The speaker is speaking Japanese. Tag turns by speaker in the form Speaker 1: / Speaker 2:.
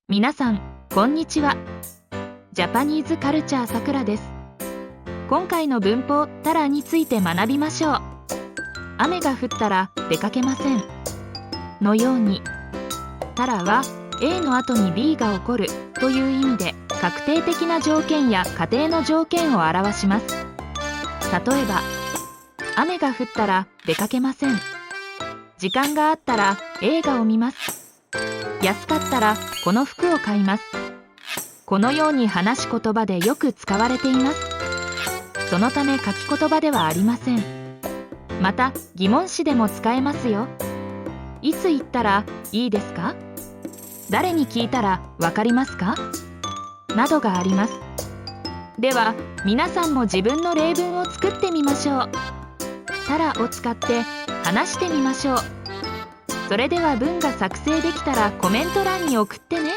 Speaker 1: 皆さん、こんにちは。ジャパニーズカルチャーさくらです。今回の文法たらについて学びましょう。雨が降ったら出かけませんのように、たらは A の後に B が起こるという意味で確定的な条件や仮定の条件を表します。例えば、雨が降ったら出かけません。時間があったら映画を見ます。安かったらこの服を買います。このように話し言葉でよく使われています。そのため書き言葉ではありません。また疑問詞でも使えますよ。いつ言ったらいいですか？誰に聞いたらわかりますか？などがあります。では皆さんも自分の例文を作ってみましょう。たらを使って話してみましょう。それでは文が作成できたらコメント欄に送ってね。